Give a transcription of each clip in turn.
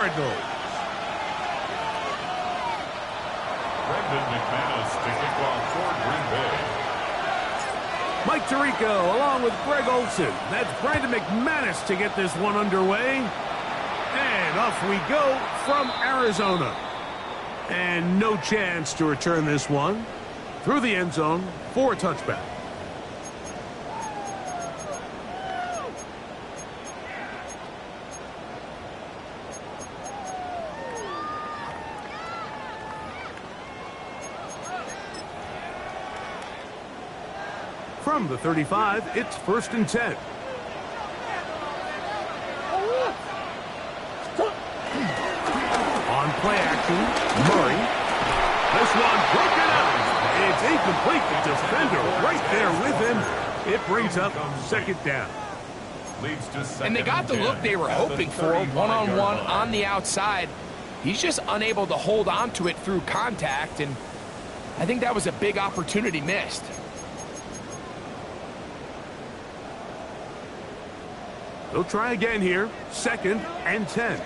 Cardinals. Brendan McManus to kick off for Green Bay. Mike Tirico along with Greg Olson. That's Brandon McManus to get this one underway. And off we go from Arizona. And no chance to return this one through the end zone for a touchback. From the 35, it's 1st and 10. On play action, Murray. This one broken out. It's incomplete. The defender right there with him. It brings up 2nd down. And they got the look they were hoping for, one-on-one on the outside. He's just unable to hold on to it through contact, and I think that was a big opportunity missed. They'll try again here. 2nd and 10.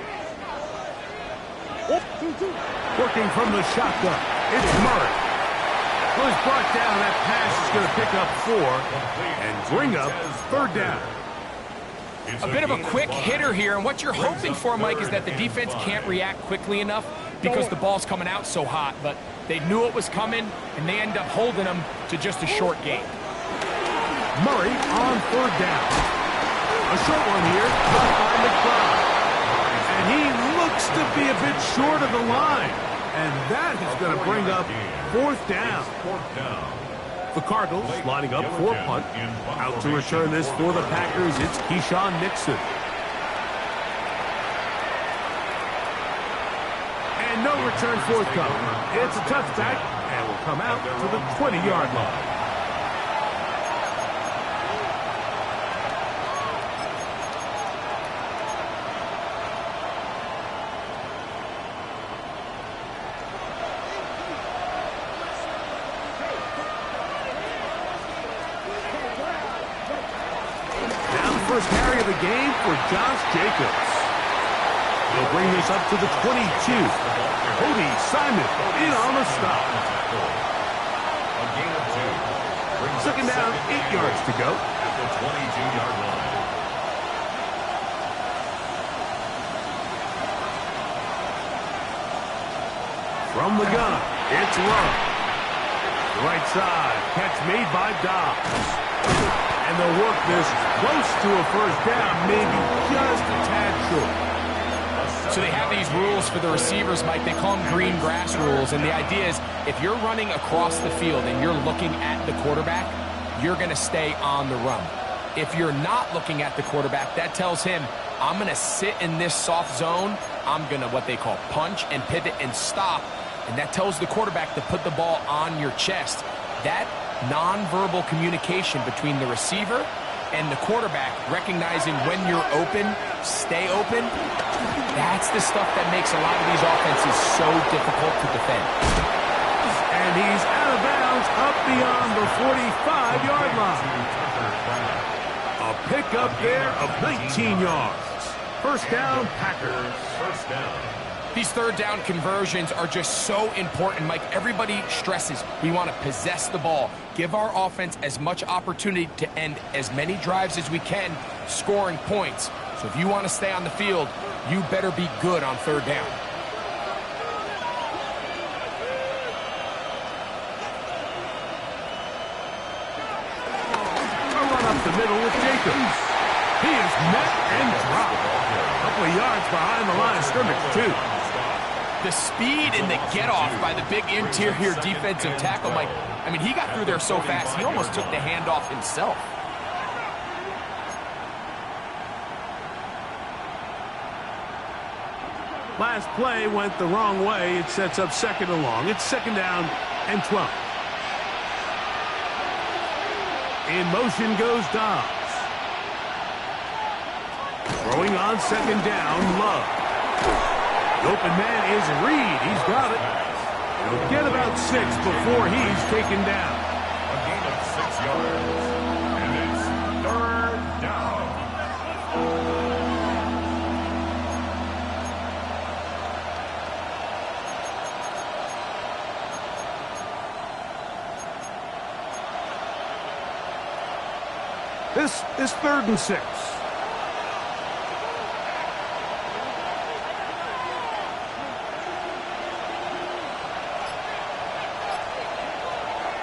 Working from the shotgun. It's Murray. Well, he's brought down. That pass is going to pick up 4 and bring up 3rd down. A bit of a quick hitter here, and what you're hoping for, Mike, is that the defense can't react quickly enough because the ball's coming out so hot, but they knew it was coming, and they end up holding them to just a short gain. Murray on 3rd down. A short one here, caught by McBride. And he looks to be a bit short of the line. And that is going to bring up 4th down. The Cardinals lining up for punt. Out to return this for the Packers, it's Keyshawn Nixon. And no return forthcoming. It's a touchback, and will come out to the 20-yard line. First carry of the game for Josh Jacobs. He'll bring this up to the 22. Cody Simon in on the stop. A gain of 2. 2nd down, 8 yards to go. At the 22-yard line. From the gun, it's Love. Right side, catch made by Dobbs. And they'll work this close to a 1st down, maybe just a tad short. So they have these rules for the receivers, Mike. They call them green grass rules. And the idea is if you're running across the field and you're looking at the quarterback, you're going to stay on the run. If you're not looking at the quarterback, that tells him, I'm going to sit in this soft zone. I'm going to what they call punch and pivot and stop. And that tells the quarterback to put the ball on your chest. That nonverbal communication between the receiver and the quarterback, recognizing when you're open, stay open, that's the stuff that makes a lot of these offenses so difficult to defend. And he's out of bounds up beyond the 45-yard line. A pickup there of 19 yards. 1st down, Packers. 1st down. These 3rd down conversions are just so important, Mike. Everybody stresses we want to possess the ball, give our offense as much opportunity to end as many drives as we can, scoring points. So if you want to stay on the field, you better be good on 3rd down. A run up the middle with Jacobs. He is met and dropped. A couple of yards behind the line of scrimmage, too. The speed and the get-off by the big interior defensive tackle, Mike. I mean, he got through there so fast, he almost took the handoff himself. Last play went the wrong way. It sets up 2nd and long. It's 2nd down and 12. In motion goes Dobbs. Throwing on 2nd down, Love. The open man is Reed. He's got it. He'll get about 6 before he's taken down. A gain of 6 yards. And it's 3rd down. This is 3rd and 6.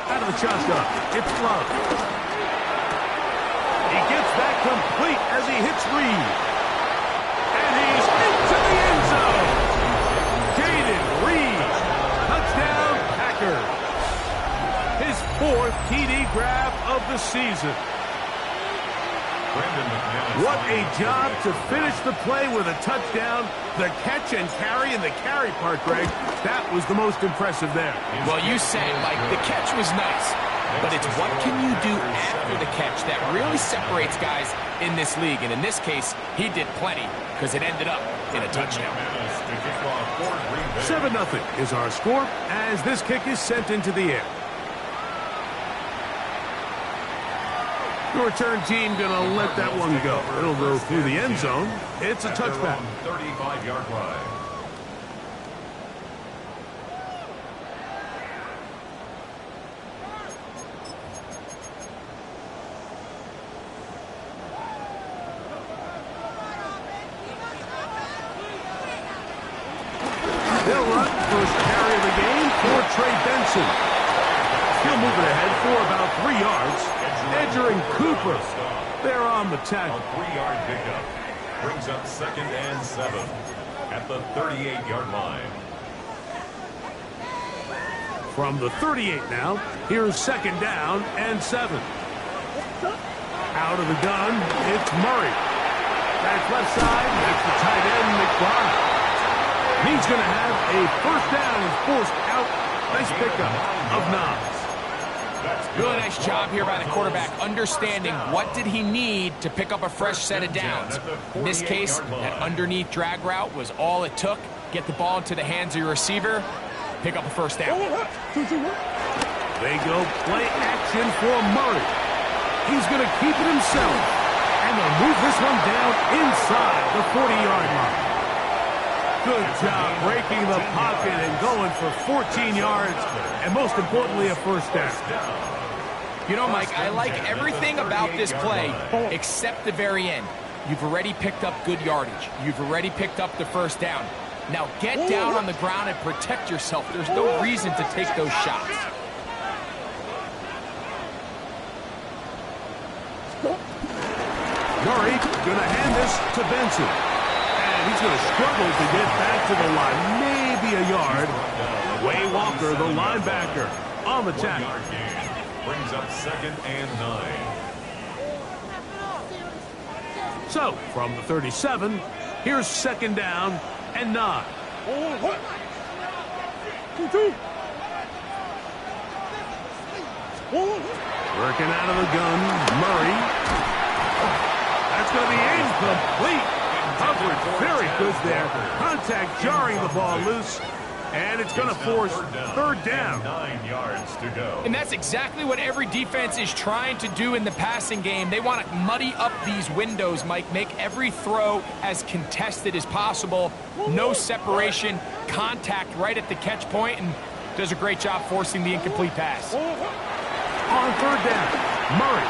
Out of the shotgun, it's Love. He gets that complete as he hits Reed. And he's into the end zone. Jaden Reed, touchdown Packers. His 4th TD grab of the season. What a job to finish the play with a touchdown. The catch and carry, and the carry part, Greg, that was the most impressive there. Well, you said, Mike, the catch was nice, but it's what can you do after the catch that really separates guys in this league. And in this case, he did plenty because it ended up in a touchdown. 7-0 is our score as this kick is sent into the air. The return team going to let that one go. It'll go through the end zone. It's a touchback. 35-yard line. They'll run first carry of the game for Trey Benson. He'll move it ahead for about 3 yards. Edger and Cooper, they're on the tackle. A 3-yard pickup brings up 2nd and 7 at the 38-yard line. From the 38 now, here's 2nd down and 7. Out of the gun, it's Murray. Back left side, that's the tight end, McBride. He's going to have a 1st down and forced out. Nice pickup of Knobs. Really nice job here by the quarterback, understanding what did he need to pick up a fresh set of downs. In this case, that underneath drag route was all it took. Get the ball into the hands of your receiver, pick up a 1st down. They go play action for Murray. He's going to keep it himself, and they'll move this one down inside the 40-yard line. Good job breaking the pocket and going for 14 yards, and most importantly, a 1st down. You know, Mike, I like everything about this play except the very end. You've already picked up good yardage. You've already picked up the 1st down. Now get down on the ground and protect yourself. There's no reason to take those shots. Murray going to hand this to Benson. And he's going to struggle to get back to the line. Maybe a yard. Way Walker, the linebacker, on the tackle. Brings up 2nd and 9. So, from the 37, here's 2nd down and 9. Working out of the gun, Murray. That's going to be incomplete. Coverage very good there. Contact jarring the ball loose. And it's going to force 3rd down. 9 yards to go. And that's exactly what every defense is trying to do in the passing game. They want to muddy up these windows, Mike. Make every throw as contested as possible. No separation, contact right at the catch point, and does a great job forcing the incomplete pass. On 3rd down, Murray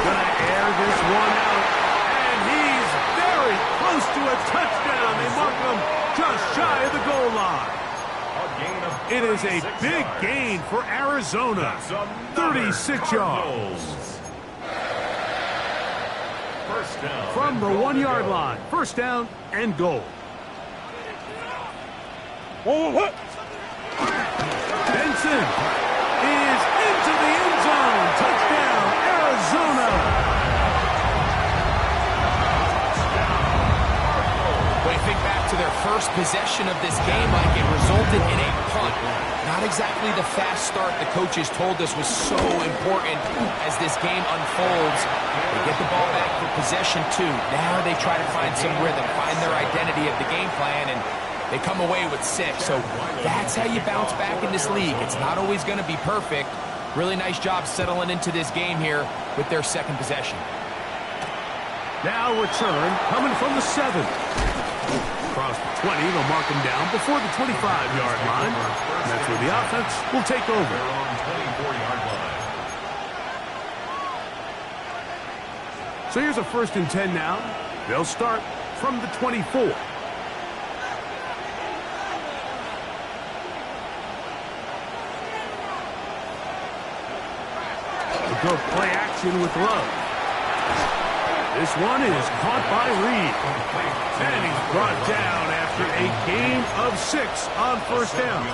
going to air this one out. And he's very close to a touchdown. They mark him just shy of the goal line. It is a big gain for Arizona. 36 yards. From the 1-yard line. 1st down and goal. Benson is into the end zone. Touchdown, Arizona. When you think back to their first possession of this game, Mike, it resulted in a punt. Not exactly the fast start the coaches told us was so important as this game unfolds. They get the ball back for possession 2. Now they try to find some rhythm, find their identity of the game plan, and they come away with 6. So that's how you bounce back in this league. It's not always going to be perfect. Really nice job settling into this game here with their 2nd possession. Now return coming from the 7. Across the 20, they'll mark him down before the 25-yard line. And that's where the offense will take over. They're on 24-yard line. So here's a 1st and 10 now. They'll start from the 24. They'll go play action with Love. This one is caught by Reed. And he's brought down after a gain of 6 on 1st down.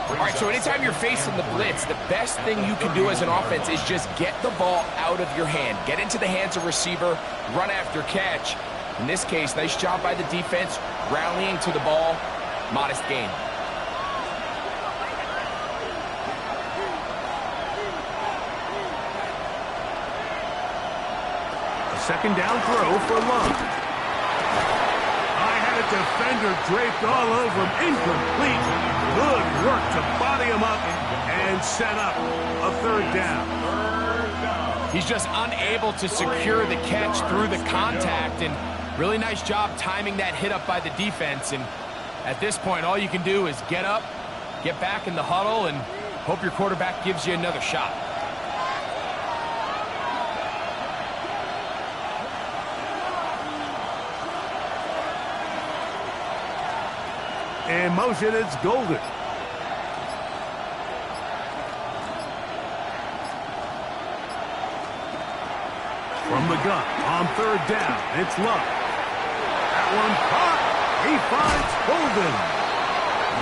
All right, so anytime you're facing the blitz, the best thing you can do as an offense is just get the ball out of your hand. Get into the hands of receiver, run after catch. In this case, nice job by the defense, rallying to the ball, modest gain. A 2nd down throw for Love. Defender draped all over him, incomplete. Good work to body him up and set up a 3rd down. He's just unable to secure the catch through the contact, and really nice job timing that hit up by the defense. And at this point, all you can do is get up, get back in the huddle, and hope your quarterback gives you another shot. In motion, it's Golden. From the gun, on 3rd down, it's Love. That one caught. He finds Golden.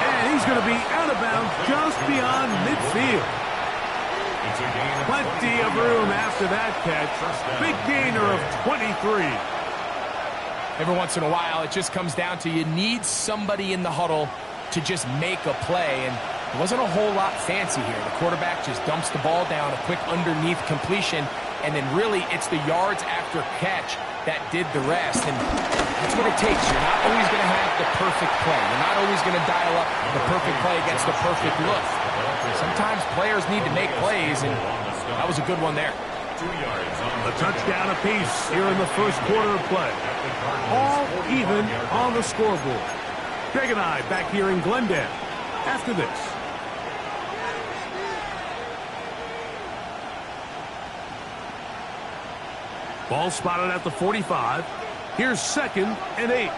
And he's going to be out of bounds just beyond midfield. Plenty of room after that catch. Big gainer of 23. Every once in a while, it just comes down to you need somebody in the huddle to just make a play, and it wasn't a whole lot fancy here. The quarterback just dumps the ball down, a quick underneath completion, and then really it's the yards after catch that did the rest, and that's what it takes. You're not always going to have the perfect play. You're not always going to dial up the perfect play against the perfect look. Sometimes players need to make plays, and that was a good one there. A touchdown apiece here in the 1st quarter of play. All even on the scoreboard. Greg and I back here in Glendale after this. Ball spotted at the 45. Here's 2nd and 8.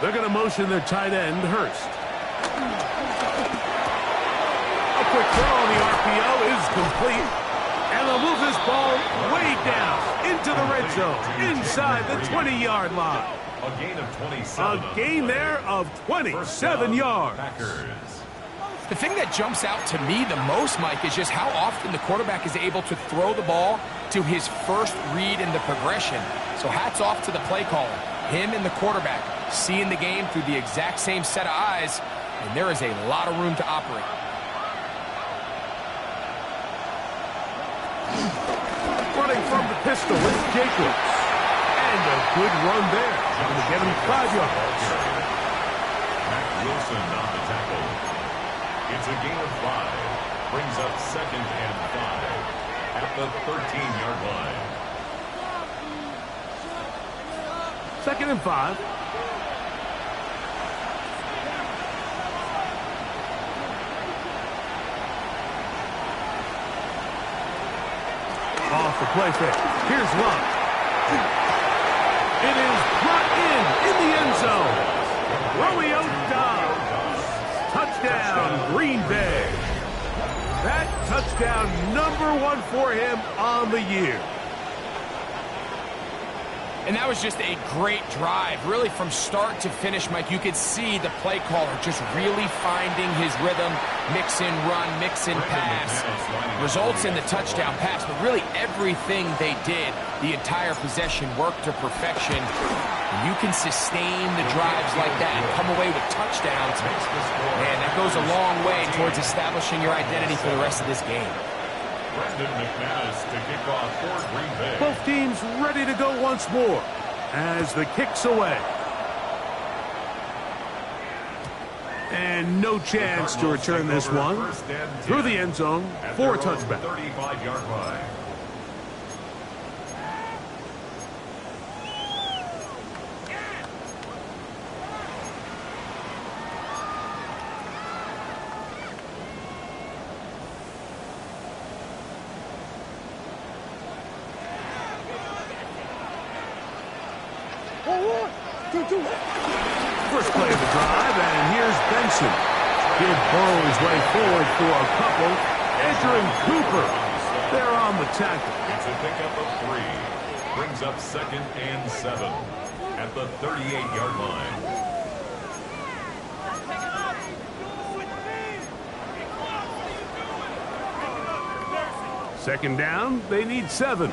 They're going to motion their tight end, Hurst. Quick throw on the RPO is complete. And they'll move this ball way down into the red zone, inside the 20-yard line. A gain of 27. A gain there of 27 yards. Packers. The thing that jumps out to me the most, Mike, is just how often the quarterback is able to throw the ball to his first read in the progression. So hats off to the play caller. Him and the quarterback seeing the game through the exact same set of eyes, and there is a lot of room to operate. Running from the pistol is Jacobs. And a good run there. Going to get him 5 yards. Mac Wilson on the tackle. It's a gain of 5. Brings up 2nd and 5 at the 13-yard line. 2nd and 5. Off the play fake. Here's Love. It is brought in the end zone. Romeo Dobbs. Touchdown, Green Bay. That touchdown #1 for him on the year. And that was just a great drive, really from start to finish, Mike. You could see the play caller just really finding his rhythm, mix in run, mix in pass. Results in the touchdown pass, but really everything they did, the entire possession worked to perfection. And you can sustain the drives like that and come away with touchdowns. Man, that goes a long way towards establishing your identity for the rest of this game. To kick off for Green Bay. Both teams ready to go once more as the kick's away. And no chance to return this one through the end zone for a touchback. 35-yard line. First play of the drive, and here's Benson. He'll burrow his way forward for a couple. Entering Cooper. They're on the tackle. It's a pickup of 3. Brings up 2nd and 7 at the 38-yard line. Second down, they need 7.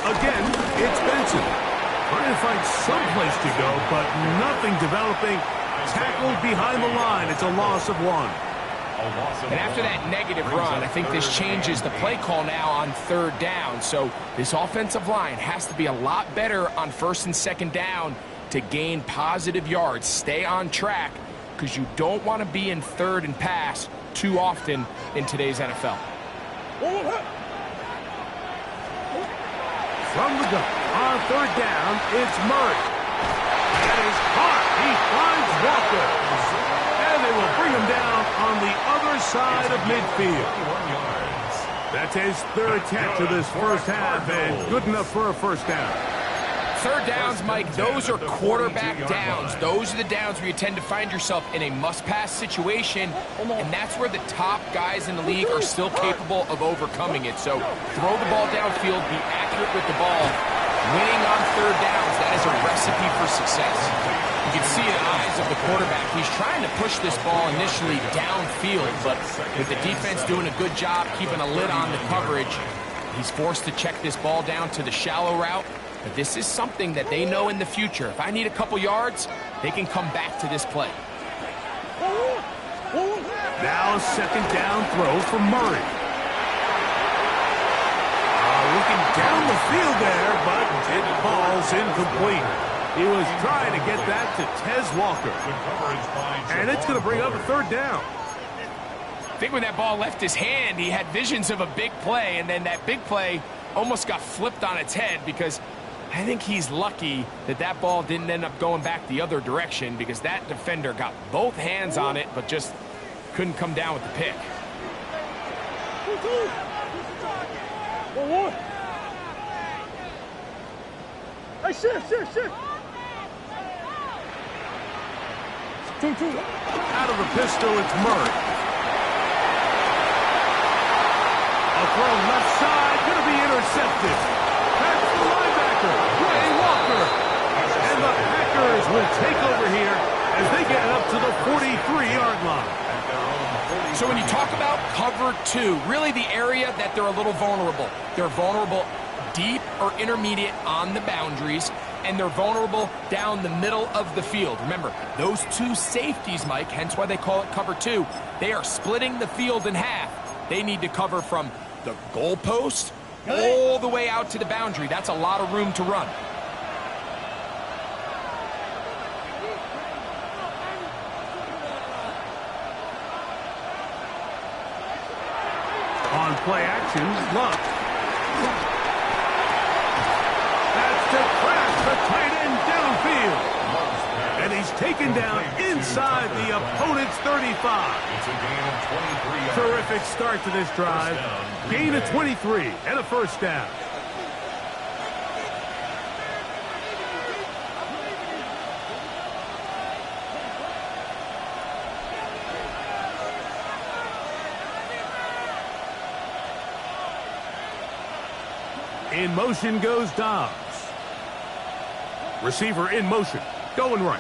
Again, it's Benson. Trying to find someplace to go, but nothing developing. Tackled behind the line. It's a loss of 1. And after that negative run, I think this changes the play call now on 3rd down. So this offensive line has to be a lot better on 1st and 2nd down to gain positive yards. Stay on track, because you don't want to be in 3rd and pass too often in today's NFL. From the gun, on 3rd down, it's Murray. That is caught. He finds Walker. And they will bring him down on the other side of midfield. That's his 3rd attempt to this first half, and good enough for a first down. 3rd downs, Mike, those are quarterback downs. Those are the downs where you tend to find yourself in a must-pass situation, and that's where the top guys in the league are still capable of overcoming it. So throw the ball downfield, be accurate with the ball. Winning on 3rd downs, that is a recipe for success. You can see in the eyes of the quarterback, he's trying to push this ball initially downfield, but with the defense doing a good job keeping a lid on the coverage, he's forced to check this ball down to the shallow route. But this is something that they know in the future. If I need a couple yards, they can come back to this play. Now a 2nd down throw from Murray. Looking down the field there, but it falls incomplete. He was trying to get that to Tez Walker. And it's going to bring up a 3rd down. I think when that ball left his hand, he had visions of a big play, and then that big play almost got flipped on its head, because I think he's lucky that that ball didn't end up going back the other direction, because that defender got both hands on it but just couldn't come down with the pick. Out of the pistol, it's Murray. A throw left side, going to be intercepted. That's the linebacker, Ray Walker. And the Packers will take over here as they get up to the 43-yard line. So when you talk about cover 2, really the area that they're a little vulnerable. They're vulnerable deep or intermediate on the boundaries, and they're vulnerable down the middle of the field. Remember, those 2 safeties, Mike, hence why they call it cover 2, they are splitting the field in half. They need to cover from the goalpost all the way out to the boundary. That's a lot of room to run. On play action, Love. That's to crash the tight end downfield. And he's taken down inside the opponent's 35. It's a gain of 23 yards. Terrific start to this drive. Gain of 23 and a first down. In motion goes Dobbs. Receiver in motion, going right.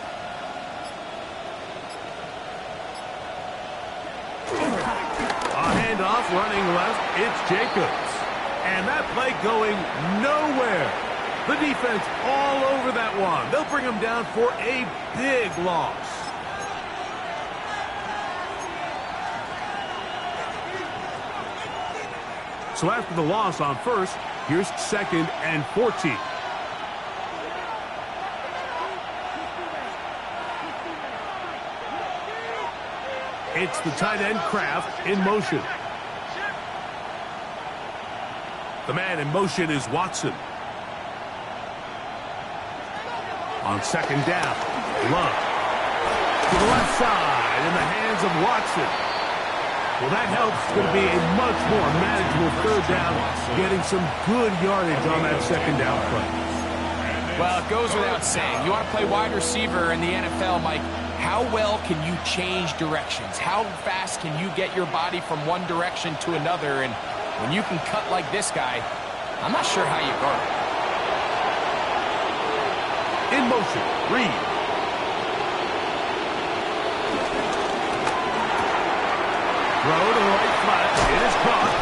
A handoff running left, it's Jacobs. And that play going nowhere. The defense all over that one. They'll bring him down for a big loss. So after the loss on first, here's 2nd and 14. It's the tight end Kraft in motion. The man in motion is Watson. On 2nd down, Love. To the left side in the hands of Watson. Well, that helps. It's going to be a much more manageable third down, getting some good yardage on that second down play. Well, it goes without saying. You want to play wide receiver in the NFL, Mike, how well can you change directions? How fast can you get your body from one direction to another? And when you can cut like this guy, I'm not sure how you guard it. In motion, Reed. Throw to the right flat. It is caught.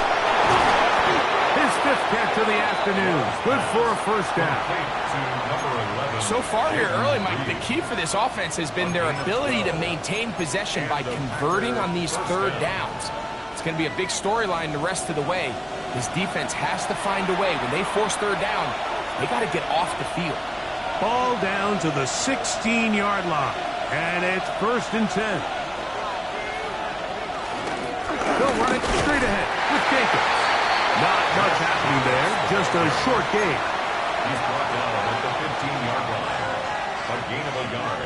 His fifth catch of the afternoon. Good for a first down. So far here early, Mike, the key for this offense has been their ability to maintain possession by converting on these third downs. It's going to be a big storyline the rest of the way. This defense has to find a way. When they force third down, they got to get off the field. Ball down to the 16-yard line. And it's 1st and 10. They'll run it straight ahead with Jacobs. Not much happening there, just a short gain. He's brought down at the 15-yard line. A gain of a yard.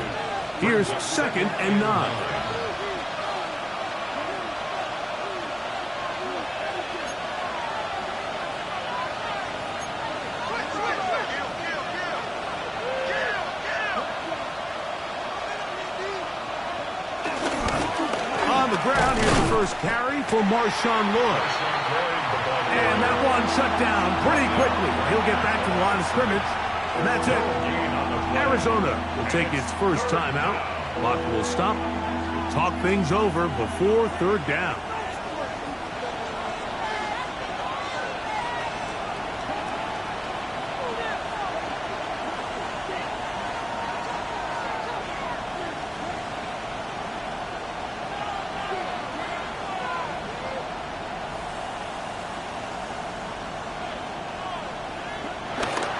Here's 2nd and 9. On the ground, here's the first carry for Marshawn Lloyd. And that one shut down pretty quickly. He'll get back to the line of scrimmage, and that's it. Arizona will take its first timeout. Clock will stop. Talk things over before third down.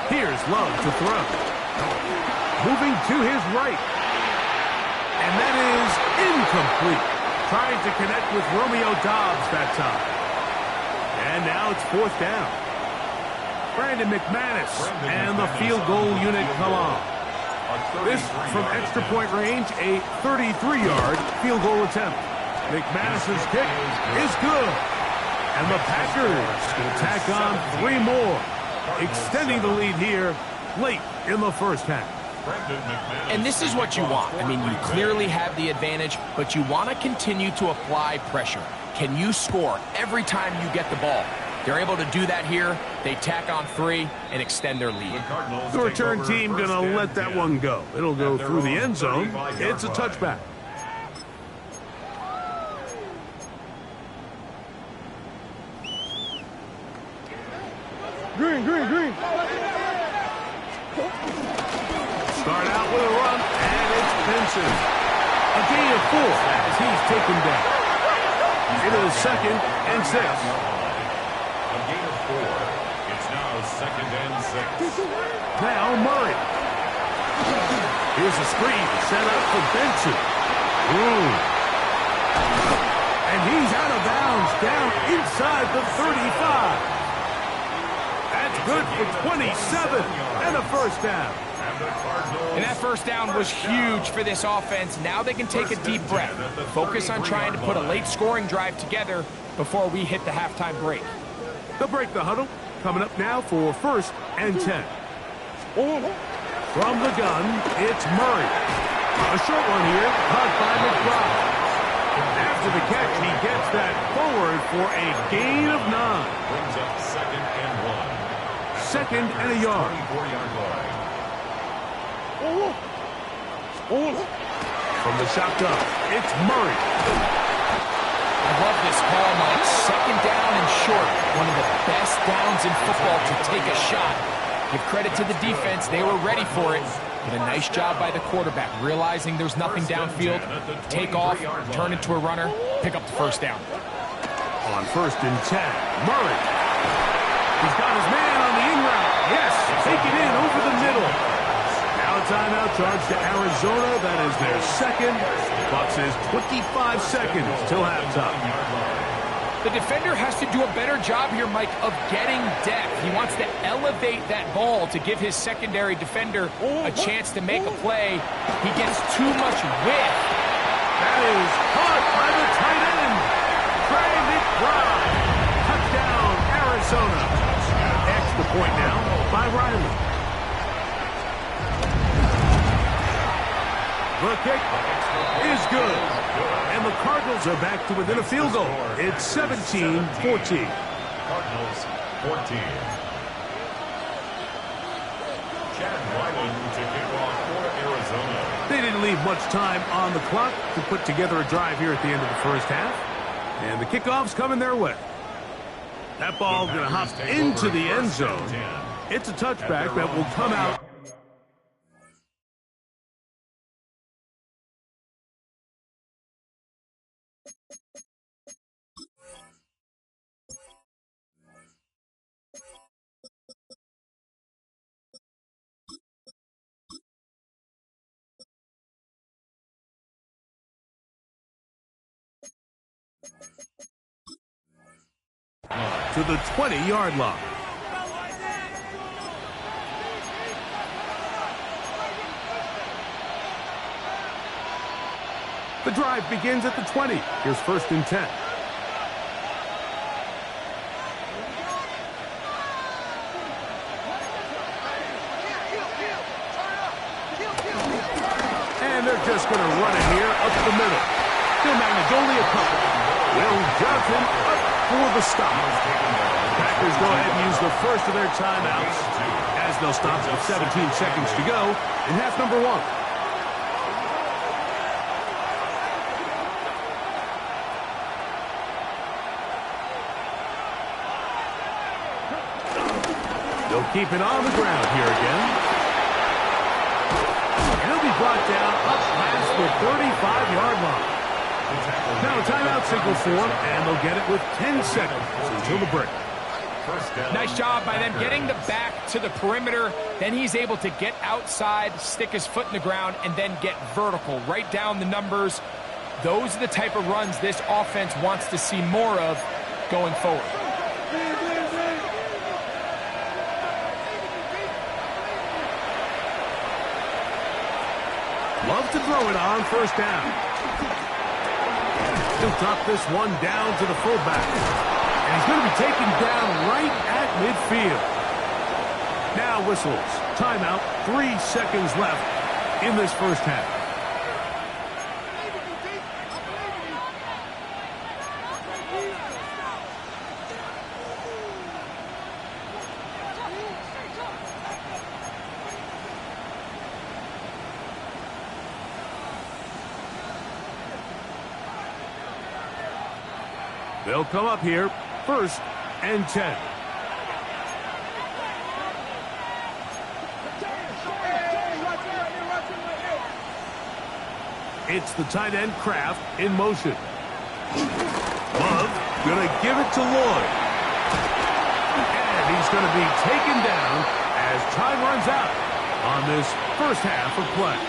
Here's Love to throw. Moving to his right. And that is incomplete. Trying to connect with Romeo Doubs that time. And now it's 4th down. Brandon McManus and the field goal unit come on. This from extra point range, a 33-yard field goal attempt. McManus's kick is good. And the Packers will tack on 3 more. Extending the lead here late in the first half. And this is what you want. I mean, you clearly have the advantage, but you want to continue to apply pressure. Can you score every time you get the ball? They're able to do that here. They tack on 3 and extend their lead. The return team going to let that one go. It'll go through the end zone. It's a touchback. Green. Start out with a run, and it's Benson. A gain of 4 as he's taken down. It is 2nd and 6. A gain of 4. It's now 2nd and 6. Now Murray. Here's a screen set up for Benson. And he's out of bounds down inside the 35. That's good for 27 and a first down. And that first down was huge for this offense. Now they can take a deep breath. Focus on trying to put a late scoring drive together before we hit the halftime break. They'll break the huddle. Coming up now for 1st and 10. From the gun, it's Murray. A short one here, caught by McBride. After the catch, he gets that forward for a gain of 9. Brings up 2nd and 1. 2nd and a yard. 24-yard line. From the shotgun, it's Murray. I love this call, Mike. 2nd down and short. One of the best downs in football to take a shot. Give credit to the defense. They were ready for it. But a nice job by the quarterback, realizing there's nothing downfield. Take off, turn into a runner, pick up the first down. On 1st and 10, Murray. He's got his man on the in route. Yes, take it in over the middle. Now a timeout charge to Arizona. That is their 2nd. Clock says 25 seconds till halftime. The defender has to do a better job here, Mike, of getting depth. He wants to elevate that ball to give his secondary defender a chance to make a play. He gets too much width. That is caught by the tight end. Trey drive. Touchdown, Arizona. Extra point now by Riley. The kick is good. And the Cardinals are back to within a field goal. It's 17-14. Cardinals 14. Chad Ryland to kick off for Arizona. They didn't leave much time on the clock to put together a drive here at the end of the first half. And the kickoff's coming their way. That ball going to hop into the end zone. It's a touchback that will come out. To the 20-yard line. The drive begins at the 20. Here's 1st and 10. And they're just going to run it here up the middle. Phil Magnagoli a couple. Will Johnson up for the stop. Packers go ahead and use the first of their timeouts as they'll stop with 17 seconds to go in half number 1. They'll keep it on the ground here again. And he'll be brought down up past the 35-yard line. Now a timeout signal for them, and they'll get it with 10 seconds until the break. Nice job by them getting the back to the perimeter. Then he's able to get outside, stick his foot in the ground, and then get vertical. Right down the numbers. Those are the type of runs this offense wants to see more of going forward. Love to throw it on 1st down. He'll drop this one down to the fullback. And he's going to be taken down right at midfield. Now whistles. Timeout. 3 seconds left in this first half. They'll come up here, 1st and 10. It's the tight end Kraft in motion. Love going to give it to Lloyd. And he's going to be taken down as time runs out on this first half of play.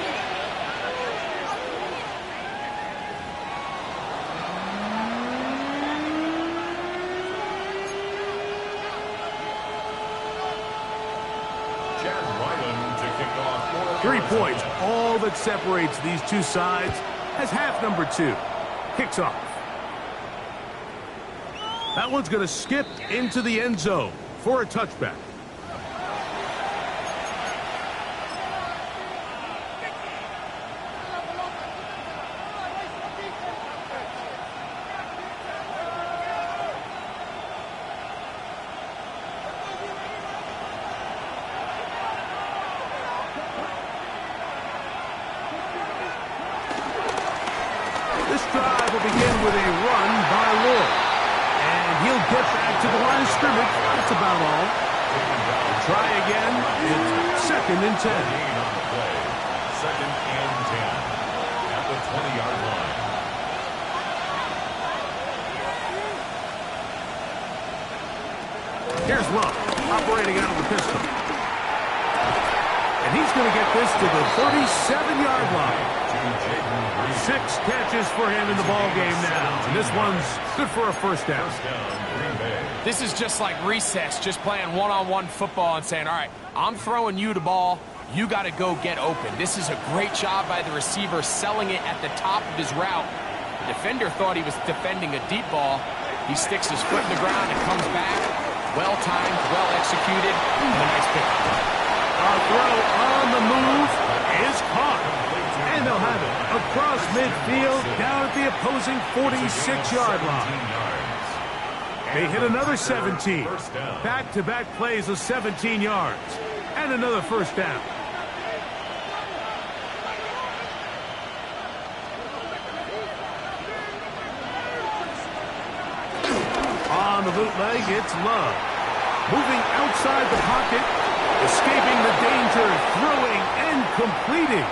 Chad Ryland to kick off for 3 Arizona. points, all that separates these two sides as half number 2 kicks off. That one's going to skip into the end zone for a touchback. This drive will begin with a run by Lloyd. And he'll get back to the line of scrimmage. That's about all. Try again. It's 2nd and 10. Gain on the play. 2nd and 10 at the 20-yard line. Here's Love, operating out of the pistol. And he's going to get this to the 37-yard line. 6 catches for him in the ball game now. And this one's good for a 1st down. This is just like recess, just playing one-on-one football and saying, all right, I'm throwing you the ball. You got to go get open. This is a great job by the receiver selling it at the top of his route. The defender thought he was defending a deep ball. He sticks his foot in the ground and comes back. Well-timed, well-executed, and a nice pick. A throw on the move is caught. And they'll have it across midfield down at the opposing 46-yard line. They hit another 17. Back-to-back plays of 17 yards. And another first down. On the bootleg, it's Love. Moving outside the pocket, escaping the danger, throwing and completing.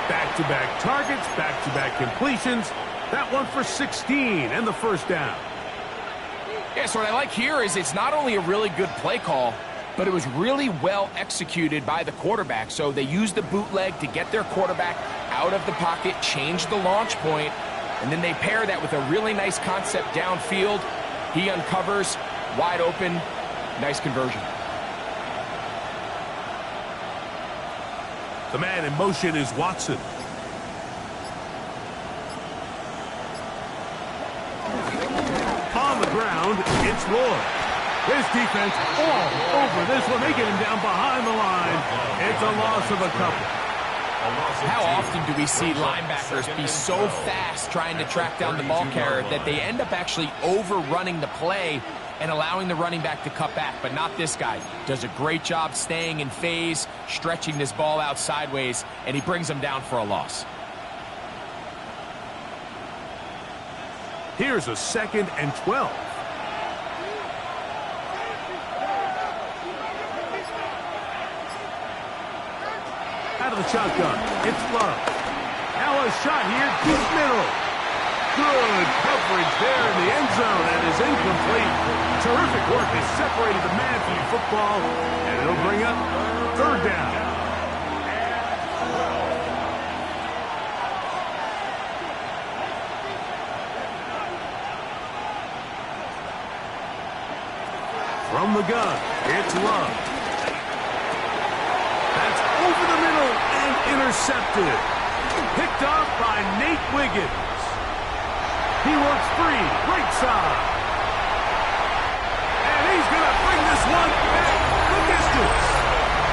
Back-to-back targets, back-to-back completions. That one for 16 and the first down. Yeah, so what I like here is it's not only a really good play call, but it was really well executed by the quarterback. So they used the bootleg to get their quarterback out of the pocket, change the launch point, and then they pair that with a really nice concept downfield. He uncovers, wide open, nice conversion. The man in motion is Watson. On the ground, it's Lloyd. His defense all over this one. They get him down behind the line. It's a loss of a couple. How often do we see linebackers be so fast trying to track down the ball carrier that they end up actually overrunning the play and allowing the running back to cut back? But not this guy. Does a great job staying in phase, stretching this ball out sideways, and he brings them down for a loss. Here's a 2nd and 12. Out of the shotgun, it's Love. Now a shot here, deep middle. Good coverage there in the end zone, and is incomplete. Terrific work. They separated the man from the football, and it'll bring up third down. From the gun, it's Love. That's over the middle and intercepted. Picked off by Nate Wiggins. He works free, right side. And he's going to bring this one back the distance.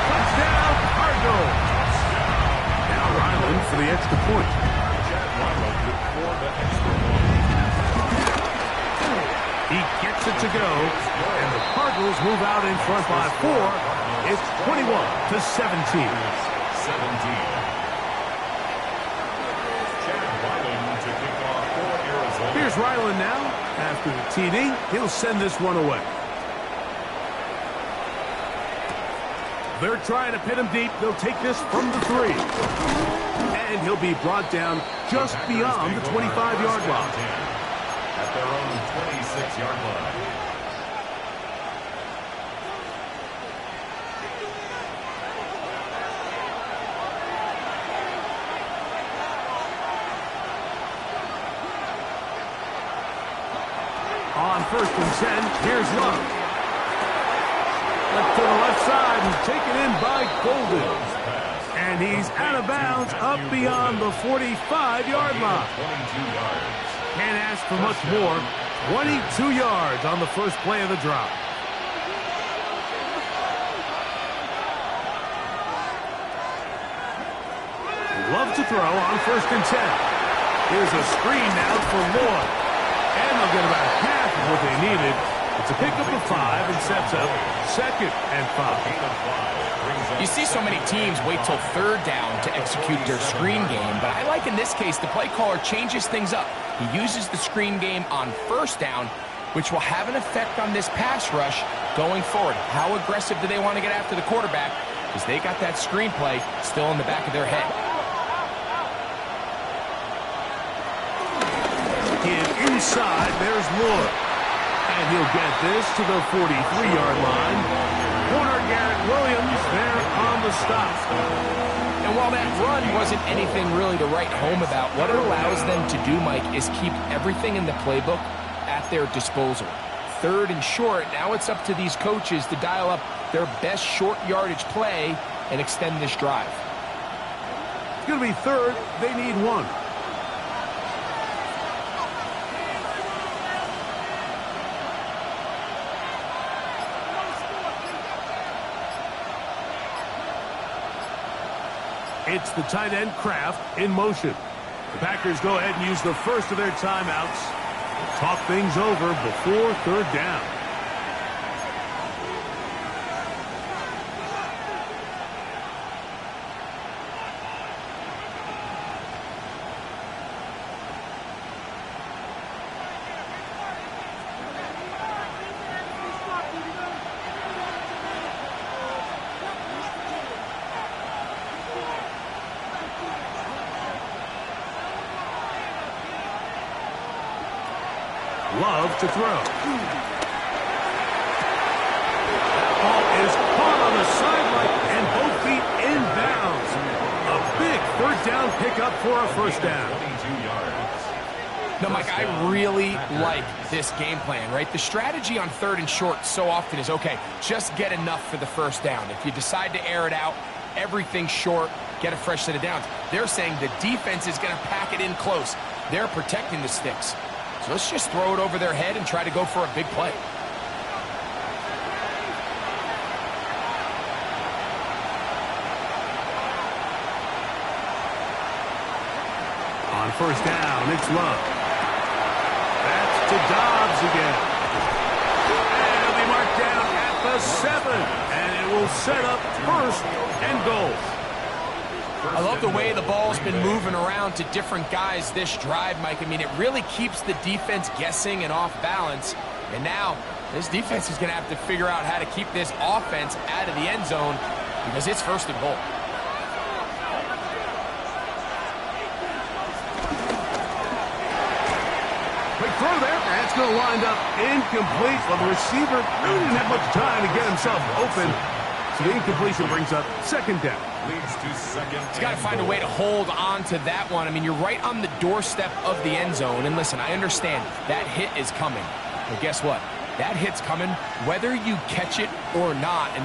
Touchdown, Cardinals. Now Ryland for the extra point. He gets it to go, and the Cardinals move out in front by 4. It's 21-17. Here's Ryland now. After the TD, he'll send this one away. They're trying to pin him deep. They'll take this from the 3. And he'll be brought down just beyond the 25-yard line. At their own 26-yard line. On 1st and 10, here's Love. Left to the left side and taken in by Golden. And he's out of bounds up beyond the 45-yard line. 22 yards. Can't ask for much more. 22 yards on the first play of the drop. Love to throw on 1st and 10. Here's a screen now for Lloyd. And they'll get about half of what they needed. It's a pickup of 5 and sets up 2nd and 5. You see so many teams wait till 3rd down to execute their screen game, but I like in this case the play caller changes things up. He uses the screen game on 1st down, which will have an effect on this pass rush going forward. How aggressive do they want to get after the quarterback? Because they got that screen play still in the back of their head. Inside, there's Lloyd. And he'll get this to the 43-yard line. Corner Garrett Williams there on the stop. And while that run wasn't anything really to write home about, what it allows them to do, Mike, is keep everything in the playbook at their disposal. 3rd and short, now it's up to these coaches to dial up their best short yardage play and extend this drive. It's going to be 3rd. They need 1. It's the tight end Kraft in motion. The Packers go ahead and use the first of their timeouts. Talk things over before third down. Love to throw. That ball is caught on the sideline and both feet inbounds. A big third down pickup for a first down. 22 yards. No, Mike, I really like this game plan, right? The strategy on third and short so often is, okay, just get enough for the first down. If you decide to air it out, everything's short, get a fresh set of downs. They're saying the defense is going to pack it in close. They're protecting the sticks. So let's just throw it over their head and try to go for a big play. On first down, it's Love. That's to Dobbs again. And they mark down at the 7. And it will set up first and goal. I love the way the ball's been moving around to different guys this drive, Mike. I mean, it really keeps the defense guessing and off balance. And now, this defense is going to have to figure out how to keep this offense out of the end zone because it's first and goal. Quick throw there. That's going to wind up incomplete. Well, the receiver really didn't have much time to get himself open. So the incompletion brings up second down. Leads to second. He's got to find a way to hold on to that one. I mean, you're right on the doorstep of the end zone. And listen, I understand that hit is coming. But guess what? That hit's coming whether you catch it or not. And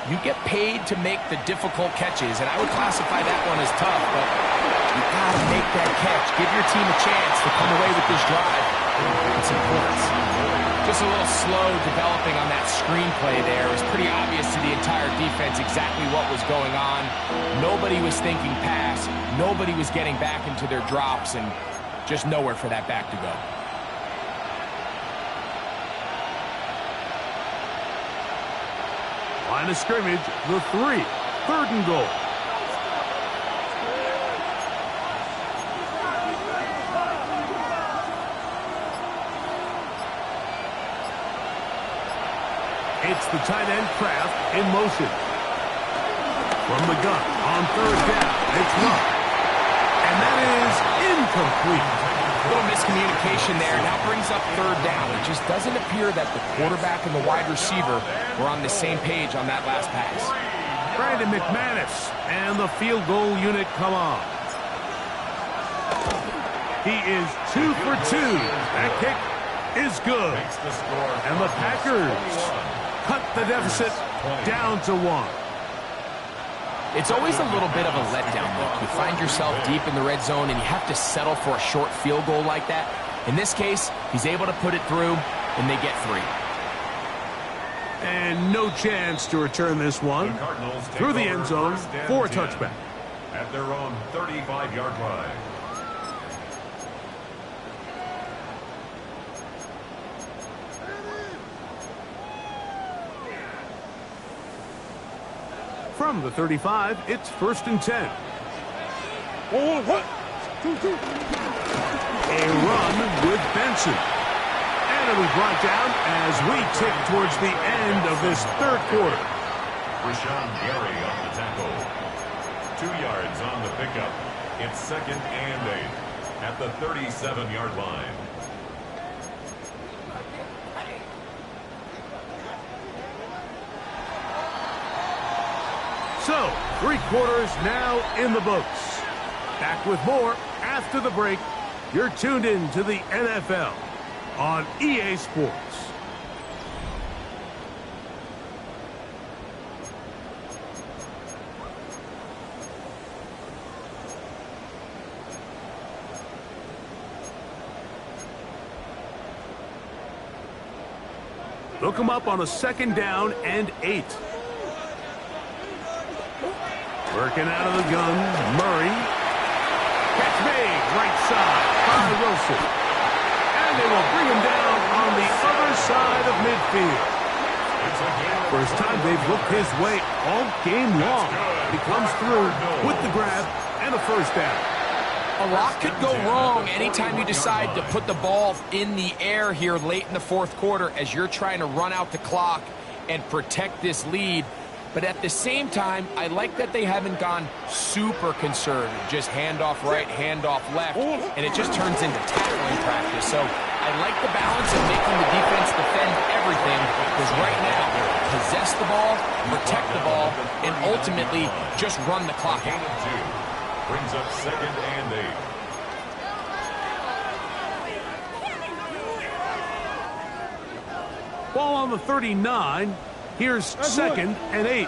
you get paid to make the difficult catches. And I would classify that one as tough. But you got to make that catch. Give your team a chance to come away with this drive. It's important. Just a little slow developing on that screenplay there. It was pretty obvious to the entire defense exactly what was going on. Nobody was thinking pass. Nobody was getting back into their drops, and just nowhere for that back to go. Line of scrimmage, the 3. Third and goal. It's the tight end Kraft in motion. From the gun on third down, it's Love. And that is incomplete. A little miscommunication there. Now brings up third down. It just doesn't appear that the quarterback and the wide receiver were on the same page on that last pass. Brandon McManus and the field goal unit come on. He is 2 for 2. That kick is good. And the Packers cut the deficit down to 1. It's always a little bit of a letdown, Nick. You find yourself deep in the red zone and you have to settle for a short field goal like that. In this case, he's able to put it through and they get 3. And no chance to return this one through the end zone for a touchback. At their own 35-yard line. From the 35, it's first and 10. A run with Benson. And it'll be brought down as we tick towards the end of this third quarter. Rashawn Gary on the tackle. 2 yards on the pickup. It's second and 8 at the 37-yard line. So, 3 quarters now in the books. Back with more after the break. You're tuned in to the NFL on EA Sports. Look them up on a second down and 8. Working out of the gun, Murray. Catch made, right side by Wilson. And they will bring him down on the other side of midfield. First time they've looked his way all game long. He comes through with the grab and a first down. A lot could go wrong anytime you decide to put the ball in the air here late in the fourth quarter as you're trying to run out the clock and protect this lead. But at the same time, I like that they haven't gone super conservative. Just handoff right, handoff left, and it just turns into tackling practice. So I like the balance of making the defense defend everything, because right now, possess the ball, protect the ball, and ultimately just run the clock out. Brings up 2nd and 8. Ball on the 39. Here's 2nd and 8.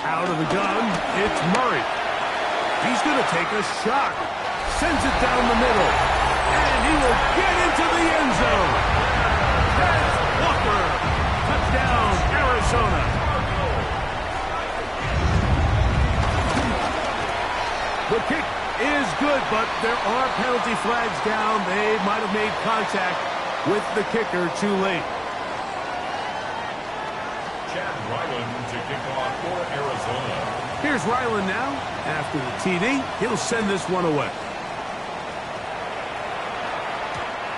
Out of the gun, it's Murray. He's going to take a shot. Sends it down the middle. And he will get into the end zone. That's Walker. Touchdown, Arizona. The kick is good, but there are penalty flags down. They might have made contact with the kicker too late. Chad Ryland to kick off for Arizona. Here's Ryland now. After the TD, he'll send this one away.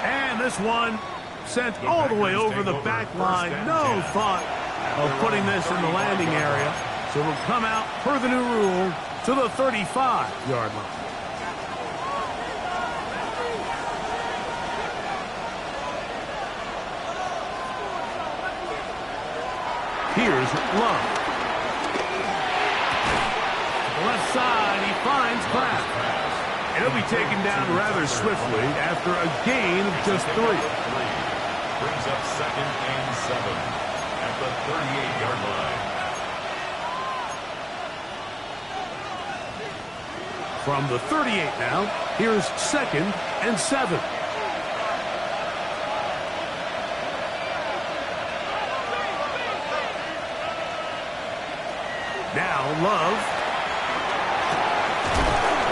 And this one sent all the way over the back line. No thought of putting this in the landing area. So it'll come out, per the new rule, to the 35-yard line. Here's Love. Left side, he finds Kraft. He'll be taken down rather swiftly after a gain of just 3. Brings up 2nd and 7 at the 38-yard line. From the 38 now, here's 2nd and 7. Now Love.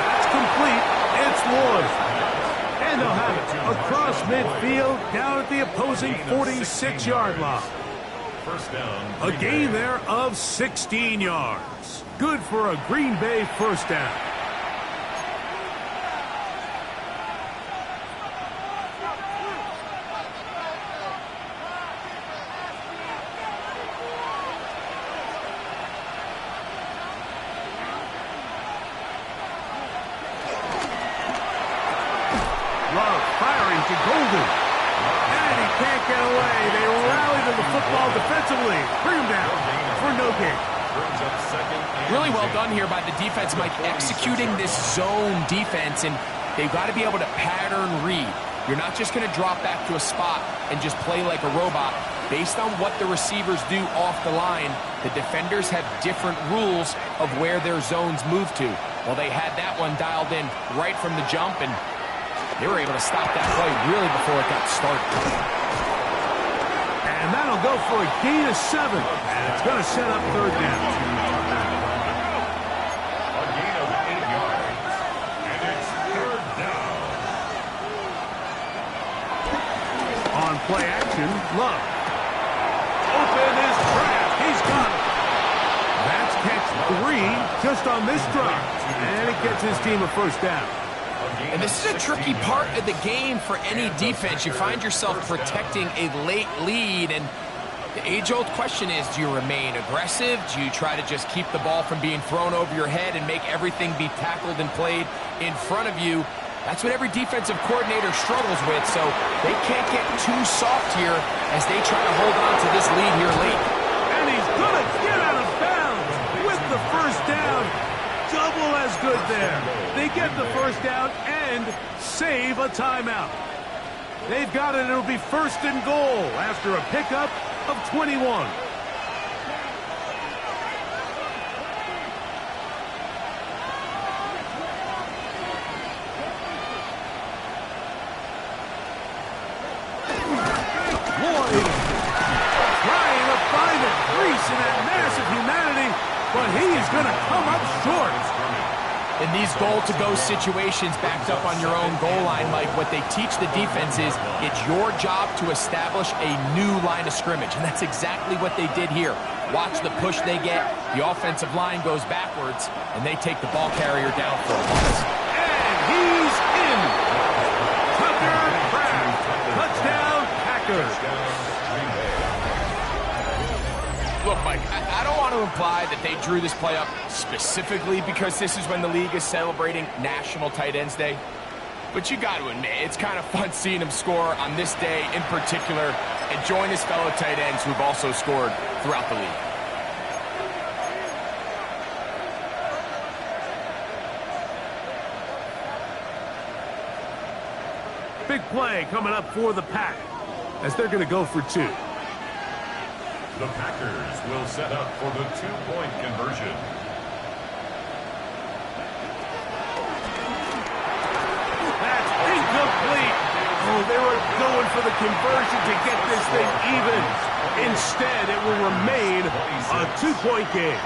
That's complete. It's Ward. And they'll have it across midfield down at the opposing 46-yard line. First down. A gain there of 16 yards. Good for a Green Bay first down. To Golden. And he can't get away. They rally to the football defensively. Bring him down for no gain. Really well done here by the defense, Mike, executing this zone defense, and they've got to be able to pattern read. You're not just going to drop back to a spot and just play like a robot. Based on what the receivers do off the line, the defenders have different rules of where their zones move to. Well, they had that one dialed in right from the jump, and they were able to stop that play really before it got started. And that'll go for a gain of 7. And it's going to set up 3rd down. A gain of 8 yards. And it's 3rd down. On play action, Love. Open is Kraft. He's got it. That's catch 3 just on this drive. And it gets his team a first down. And this is a tricky part of the game for any defense. You find yourself protecting a late lead, and the age-old question is, do you remain aggressive? Do you try to just keep the ball from being thrown over your head and make everything be tackled and played in front of you? That's what every defensive coordinator struggles with, so they can't get too soft here as they try to hold on to this lead here late. And he's going to get out of bounds with the first down. Double as good there. They get the first down and save a timeout. They've got it. It'll be 1st and goal after a pickup of 21. Lloyd. but he is going to come up short. In these goal-to-go situations backed up on your own goal line, Mike, what they teach the defense is it's your job to establish a new line of scrimmage, and that's exactly what they did here. Watch the push they get. The offensive line goes backwards, and they take the ball carrier down for a loss. And he's in. Tucker Craft. Touchdown, Packers. Look, Mike, I don't want to imply that they drew this play up specifically because this is when the league is celebrating National Tight Ends Day. But you got to admit, it's kind of fun seeing him score on this day in particular and join his fellow tight ends who've also scored throughout the league. Big play coming up for the Pack as they're going to go for two. The Packers will set up for the two-point conversion. That's incomplete. Oh, they were going for the conversion to get this thing even. Instead, it will remain a two-point game.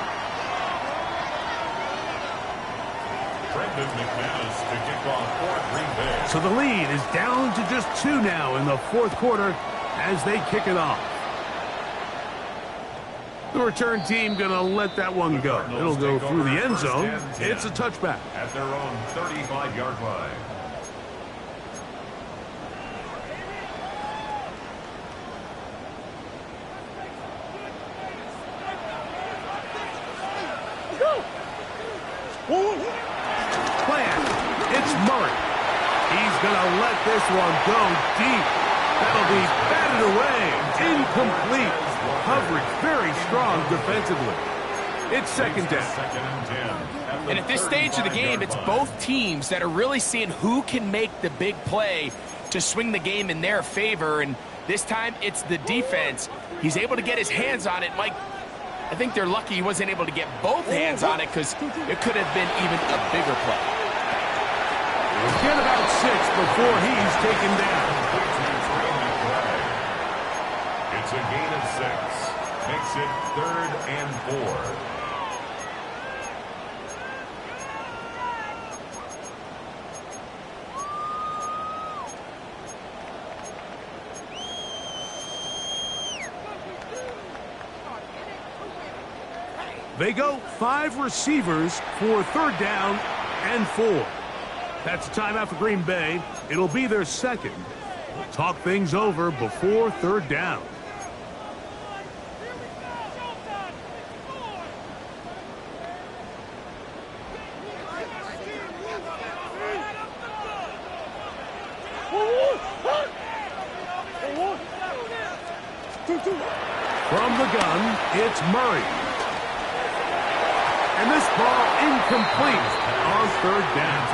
Brendan McManus to kick off for Green Bay. So the lead is down to just two now in the fourth quarter as they kick it off. The return team going to let that one go. It'll go through the end zone. It's a touchback. At their own 35-yard line. Plan. It's Murray. He's going to let this one go deep. That'll be batted away. Incomplete. Coverage very strong defensively. It's second down. And at this stage of the game, it's both teams that are really seeing who can make the big play to swing the game in their favor. And this time, it's the defense. He's able to get his hands on it. Mike, I think they're lucky he wasn't able to get both hands on it because it could have been even a bigger play. Get about 6 before he's taken down. It's a gain of 6. Makes it 3rd and 4. They go 5 receivers for 3rd down and 4. That's a timeout for Green Bay. It'll be their second. Talk things over before 3rd down. From the gun, it's Murray. And this ball incomplete on 3rd down.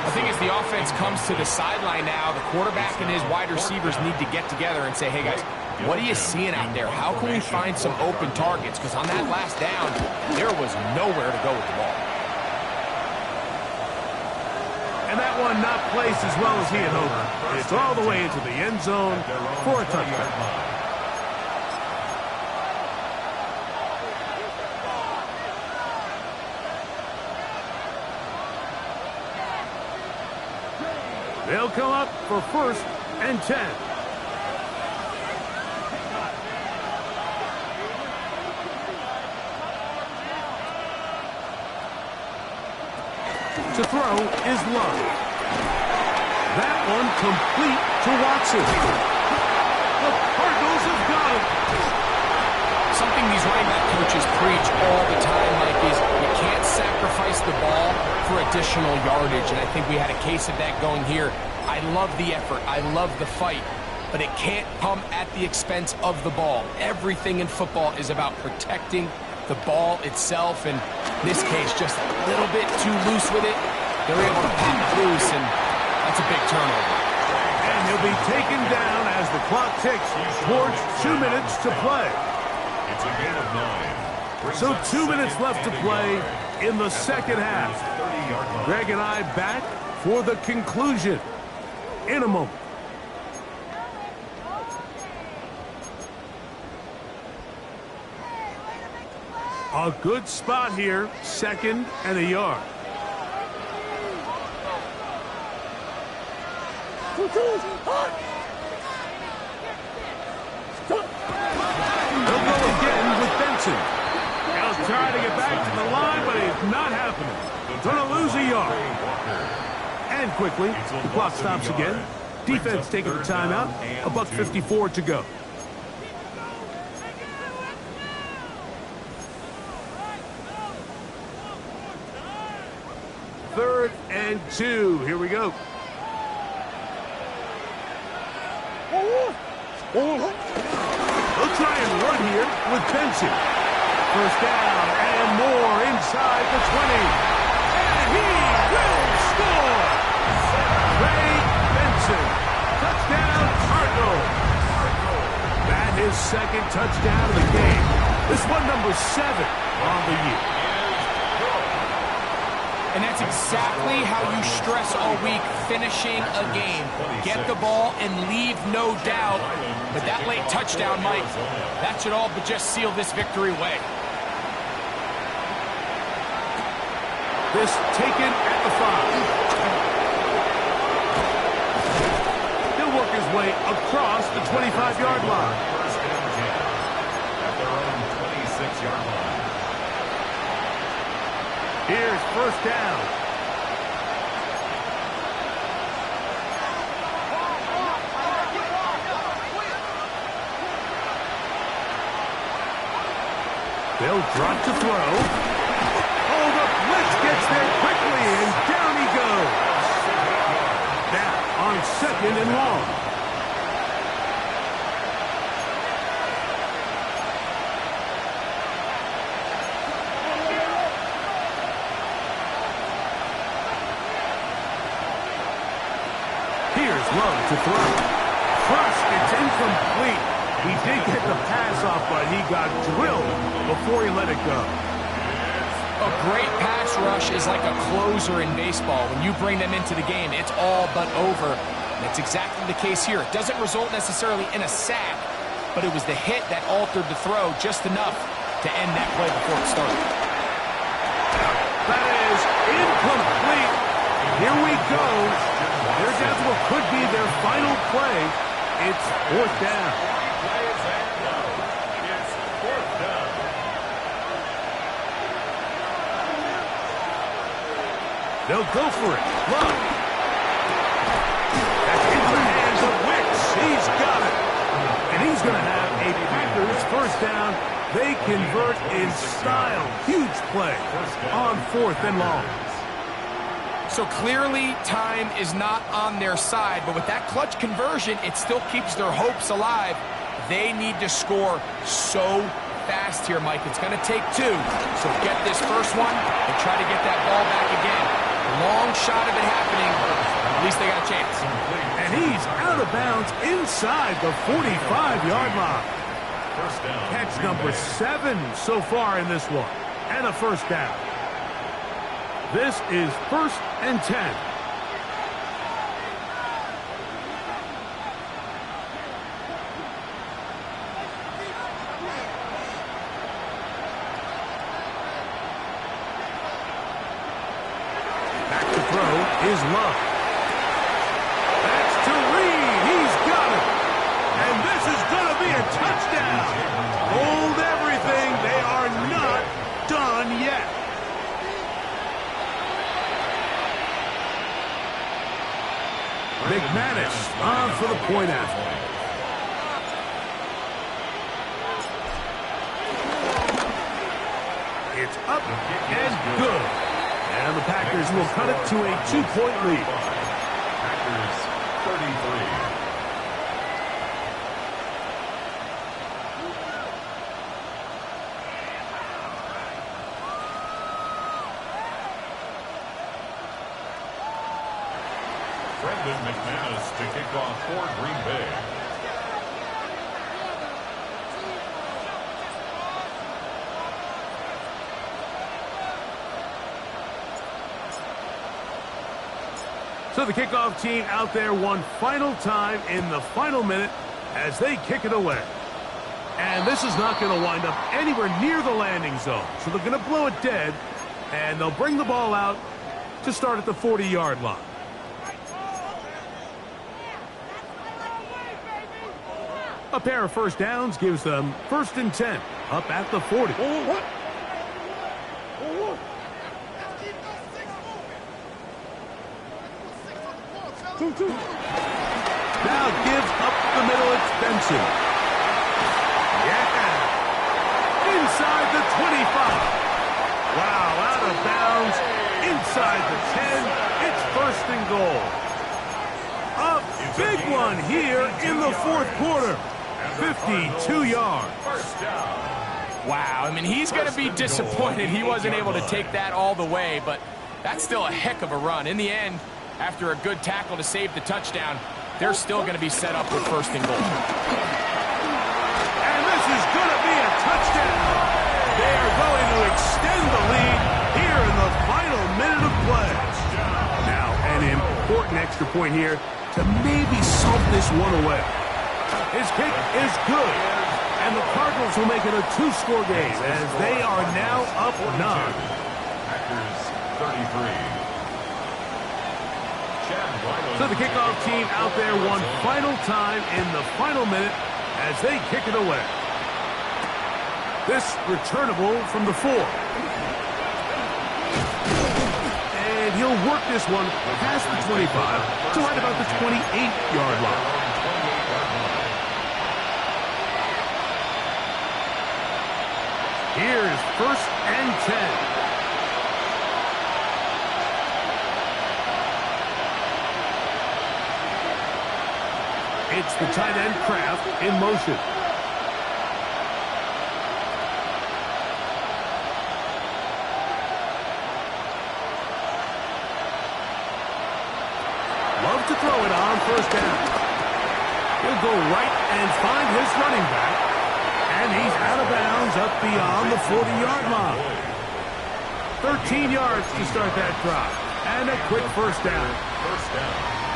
I think as the offense comes to the sideline now, the quarterback and his wide receivers need to get together and say, hey guys, what are you seeing out there? How can we find some open targets? Because on that last down, there was nowhere to go with the ball. And that one not placed as well as he had hoped. It's all the way into the end zone for a touchdown. They'll come up for 1st and 10. To throw is Love. That one complete to Watson. The Cardinals have got it. Something these running back coaches preach all the time, Mike, is you can't sacrifice the ball for additional yardage, and I think we had a case of that going here. I love the effort. I love the fight, but it can't come at the expense of the ball. Everything in football is about protecting the ball itself, and in this case, just a little bit too loose with it. They're able to pop it loose, and that's a big turnover. And he'll be taken down as the clock ticks towards 2 minutes to play. It's a gain of 9. So 2 minutes left to play in the second half. Greg and I back for the conclusion in a moment. A good spot here, 2nd and a yard. They'll go again with Benson. He'll try to get back to the line, but it's not happening. Gonna lose a yard. And quickly, the clock stops again. Defense taking the timeout. $1:54 to go. Third and 2. Here we go. They'll try and run here with Benson. First down and more inside the 20. And he will score! Ray Benson. Touchdown, Cardinals. That his 2nd touchdown of the game. This one number 7 on the year. And that's exactly how you stress all week, finishing a game. Get the ball and leave no doubt. But that late touchdown, Mike, that should all but just seal this victory away. This taken at the 5. He'll work his way across the 25-yard line. First and 10 at their own 26-yard line. Here's first down. They'll drop to throw. Oh, the blitz gets there quickly, and down he goes. Now on 2nd and long. Love to throw. First, it's incomplete. He did get the pass off, but he got drilled before he let it go. A great pass rush is like a closer in baseball. When you bring them into the game, it's all but over. And that's exactly the case here. It doesn't result necessarily in a sack, but it was the hit that altered the throw just enough to end that play before it started. That is incomplete. Here we go. They're down to what could be their final play. It's 4th down. It's 4th down. They'll go for it. Look. That's into the hands of Wicks. He's got it. And he's going to have a Packers first down. They convert in style. Huge play on 4th and long. So clearly, time is not on their side, but with that clutch conversion, it still keeps their hopes alive. They need to score so fast here, Mike. It's going to take 2. So get this first one and try to get that ball back again. Long shot of it happening, but at least they got a chance. And he's out of bounds inside the 45-yard line. First down. Catch number 7 so far in this one. And a first down. This is 1st and 10. Back to throw is Love. That's to Reed. He's got it. And this is going to be a touchdown. Hold everything. They are not done yet. McManus on for the point after. It's up and good. And the Packers will cut it to a 2-point lead. Packers 33. McManus to kick off for Green Bay. So the kickoff team out there one final time in the final minute as they kick it away. And this is not going to wind up anywhere near the landing zone. So they're going to blow it dead, and they'll bring the ball out to start at the 40-yard line. A pair of first downs gives them 1st and 10, up at the 40. Now gives up the middle, it's Benson. Yeah. Inside the 25. Wow, out of bounds. Inside the 10. It's 1st and goal. A big one here in the 4th quarter. 52 yards. Wow, I mean, he's going to be disappointed he wasn't able to take that all the way, but that's still a heck of a run. In the end, after a good tackle to save the touchdown, they're still going to be set up with 1st and goal. And this is going to be a touchdown. They are going to extend the lead here in the final minute of play. Now, an important extra point here to maybe salt this one away. His kick is good, and the Cardinals will make it a 2-score game as they are now up 9. Packers 33. So the kickoff team out there one final time in the final minute as they kick it away. This returnable from the 4. And he'll work this one past the 25 to right about the 28-yard line. Here's 1st and 10. It's the tight end Kraft in motion. Love to throw it on 1st down. He'll go right and find his running back. And he's out of bounds up beyond the 40-yard line. 13 yards to start that drive. And a quick 1st down.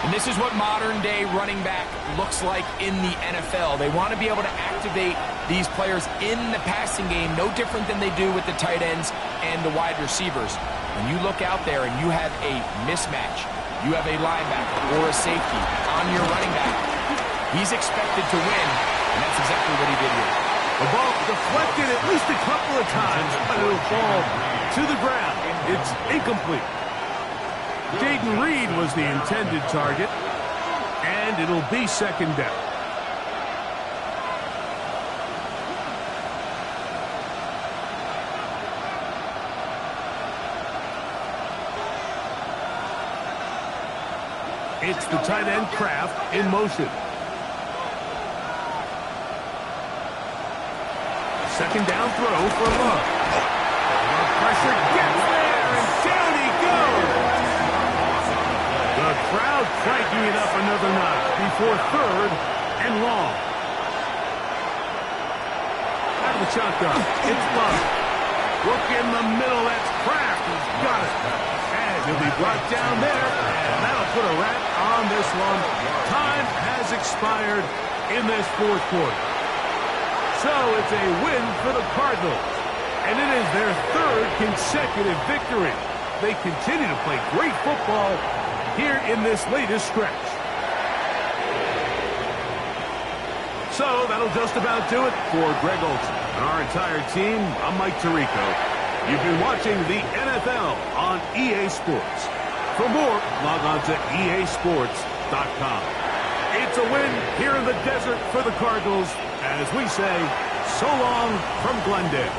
And this is what modern-day running back looks like in the NFL. They want to be able to activate these players in the passing game, no different than they do with the tight ends and the wide receivers. When you look out there and you have a mismatch, you have a linebacker or a safety on your running back, he's expected to win, and that's exactly what he did here. The ball deflected at least a couple of times, but it'll fall to the ground. It's incomplete. Jaden Reed was the intended target, and it'll be 2nd down. It's the tight end Kraft in motion. 2nd down throw for Love. Pressure gets there, and down he goes. The crowd cranking it up another notch before 3rd and long. Out of the shotgun, it's Love. Look in the middle, that's Kraft. He's got it. And he'll be brought down there, and that'll put a wrap on this one. Time has expired in this 4th quarter. So it's a win for the Cardinals, and it is their 3rd consecutive victory. They continue to play great football here in this latest stretch. So that'll just about do it for Greg Olsen and our entire team. I'm Mike Tirico. You've been watching the NFL on EA Sports. For more, log on to easports.com. It's a win here in the desert for the Cardinals, as we say, so long from Glendale.